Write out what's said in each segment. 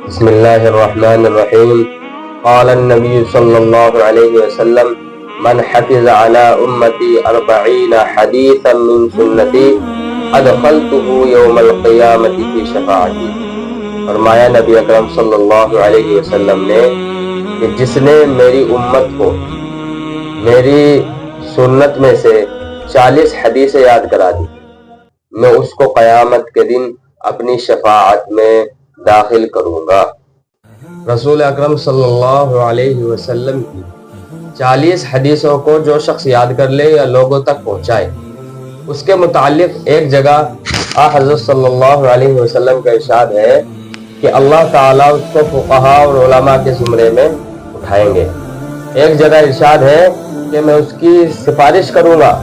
بسم اللہ الرحمن الرحیم قال النبی صلی اللہ علیہ وسلم من حفظ علی امتی 40 حدیثا من سنتی ادخلته یوم القیامت فی شفاعتی۔ فرمایا نبی اکرم صلی اللہ علیہ وسلم نے کہ جس نے میری امت کو میری سنت میں سے 40 حدیثیں یاد کرا دی، میں اس کو قیامت کے دن اپنی شفاعت میں داخل کروں گا۔ رسول اکرم صلی اللہ علیہ وسلم کی 40 حدیثوں کو جو شخص یاد کر لے یا لوگوں تک پہنچائے، اس کے متعلق ایک جگہ حضرت صلی اللہ علیہ وسلم کا ارشاد ہے کہ اللہ تعالیٰ اس کو فقہاء اور علماء کے زمرے میں اٹھائیں گے۔ ایک جگہ ارشاد ہے کہ میں اس کی سفارش کروں گا،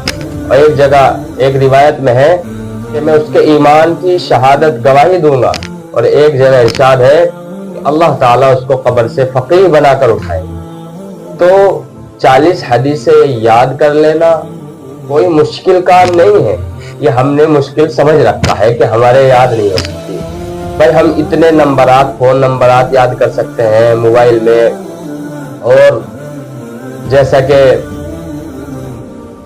اور ایک جگہ ایک روایت میں ہے کہ میں اس کے ایمان کی شہادت گواہی دوں گا، اور ایک جگہ ارشاد ہے کہ اللہ تعالیٰ اس کو قبر سے فقیہ بنا کر اٹھائے۔ تو 40 حدیثیں یاد کر لینا کوئی مشکل کام نہیں ہے، یہ ہم نے مشکل سمجھ رکھا ہے کہ ہمارے یاد نہیں ہو سکتی۔ بھائی ہم اتنے نمبرات، فون نمبرات یاد کر سکتے ہیں موبائل میں، اور جیسا کہ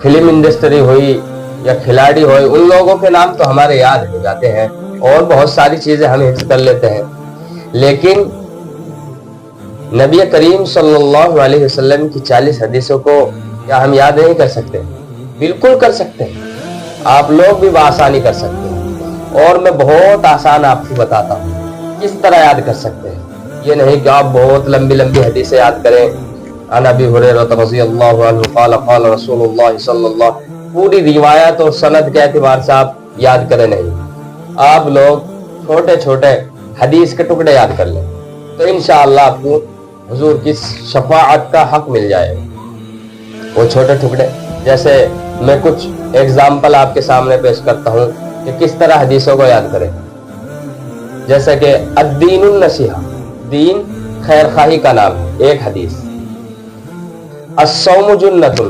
فلم انڈسٹری ہوئی یا کھلاڑی ہوئے، ان لوگوں کے نام تو ہمارے یاد ہو جاتے ہیں، اور بہت ساری چیزیں ہم حفظ کر لیتے ہیں، لیکن نبی کریم صلی اللہ علیہ وسلم کی 40 حدیثوں کو کیا ہم یاد نہیں کر سکتے؟ بالکل کر سکتے ہیں، آپ لوگ بھی بآسانی کر سکتے ہیں، اور میں بہت آسان آپ کو بتاتا ہوں کس طرح یاد کر سکتے ہیں۔ یہ نہیں کہ آپ بہت لمبی لمبی حدیثیں یاد کریں، عن ابی ہریرہ رضی اللہ عنہ قال قال رسول اللہ صلی اللہ، پوری روایت اور سند کے اعتبار سے آپ یاد کریں، نہیں، آپ لوگ چھوٹے چھوٹے حدیث کے ٹکڑے یاد کر لیں تو انشاءاللہ آپ کو حضور کی شفاعت کا حق مل جائے گا۔ وہ چھوٹے ٹکڑے، جیسے میں کچھ ایگزامپل آپ کے سامنے پیش کرتا ہوں کہ کس طرح حدیثوں کو یاد کریں۔ جیسے کہ الدین النصیحہ، دین خیر خواہی کا نام ہے، ایک حدیث۔ الصوم جنۃ،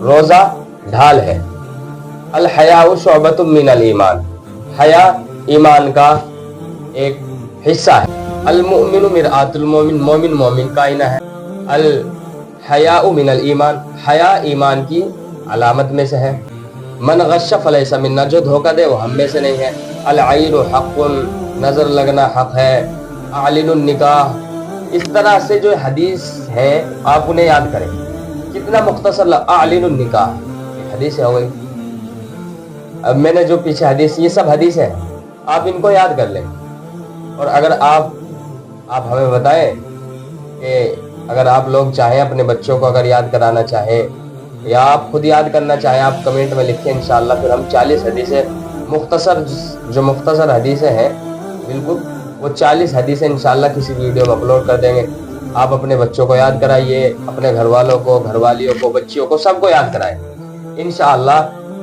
روزہ ڈھال ہے۔ الحیاء شعبۃ من الایمان، حیا ایمان کا ایک حصہ ہے۔ المؤمن مرآۃ المؤمن، مومن مومن کا آئینہ ہے۔ الحیاء من الایمان، حیا ایمان کی علامت میں سے ہے۔ من غش فلیس منا، جو دھوکہ دے وہ ہم میں سے نہیں ہے۔ العین حق، نظر لگنا حق ہے۔ اعلن النکاح، اس طرح سے جو حدیث ہے آپ انہیں یاد کریں۔ کتنا مختصر، اعلن النکاح حدیث ہو گئی۔ اب میں نے جو پیچھے حدیث، یہ سب حدیث ہیں، آپ ان کو یاد کر لیں، اور اگر آپ ہمیں بتائیں کہ اگر آپ لوگ چاہیں اپنے بچوں کو اگر یاد کرانا چاہیں یا آپ خود یاد کرنا چاہیں، آپ کمنٹ میں لکھیں، انشاءاللہ پھر ہم 40 حدیثیں مختصر حدیثیں ہیں، بالکل وہ 40 حدیثیں انشاءاللہ کسی ویڈیو میں اپلوڈ کر دیں گے۔ آپ اپنے بچوں کو یاد کرائیے، اپنے گھر والوں کو، گھر والیوں کو، بچیوں کو، سب کو یاد کرائیں، انشاءاللہ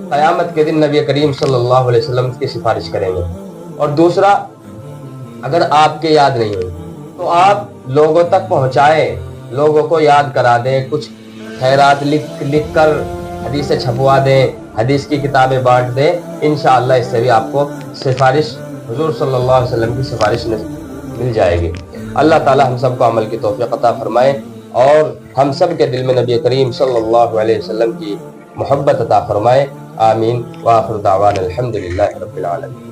قیامت کے دن نبی کریم صلی اللہ علیہ وسلم کی سفارش کریں گے۔ اور دوسرا، اگر آپ کے یاد نہیں ہوئی تو آپ لوگوں تک پہنچائیں، لوگوں کو یاد کرا دیں، کچھ خیرات لکھ کر حدیثیں چھپوا دیں، حدیث کی کتابیں بانٹ دیں، انشاءاللہ اس سے بھی آپ کو سفارش، حضور صلی اللہ علیہ وسلم کی سفارش مل جائے گی۔ اللہ تعالی ہم سب کو عمل کی توفیق عطا فرمائے، اور ہم سب کے دل میں نبی کریم صلی اللہ علیہ وسلم کی محبت عطا فرمائے۔ آمین، وآخر دعوانا الحمدللہ رب العالمین۔